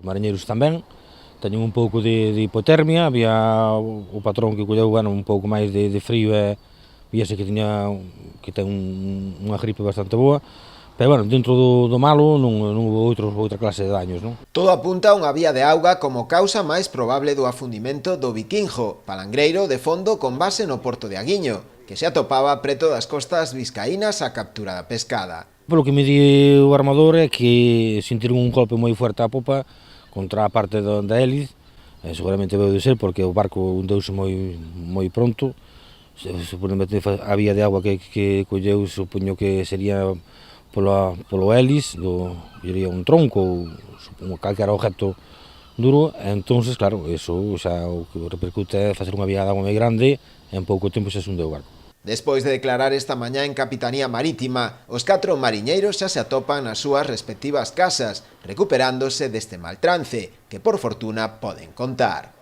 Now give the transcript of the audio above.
mariñeiros tamén, teñen un pouco de hipotermia, había o patrón que colleu, bueno, un pouco máis de frío e víase que ten unha gripe bastante boa, pero, bueno, dentro do malo non houve outra clase de daños, non? Todo apunta a unha vía de auga como causa máis probable do afundimento do Viquinjo, palangreiro de fondo con base no porto de Aguiño, que se atopaba preto das costas vizcaínas á captura da pescada. Polo que me di o armador é que sentiron un golpe moi fuerte á popa contra a parte da hélice, seguramente veu de ser porque o barco hundeuse moi pronto, supoñamente a vía de agua que colleu, supoño que sería polo hélice, diría un tronco ou calquera objeto duro, e entonces, claro, eso xa o que repercute é facer unha vía de agua moi grande e en pouco tempo xa se hunde o barco. Despois de declarar esta mañá en Capitanía Marítima, os 4 mariñeiros xa se atopan nas súas respectivas casas, recuperándose deste mal trance, que por fortuna poden contar.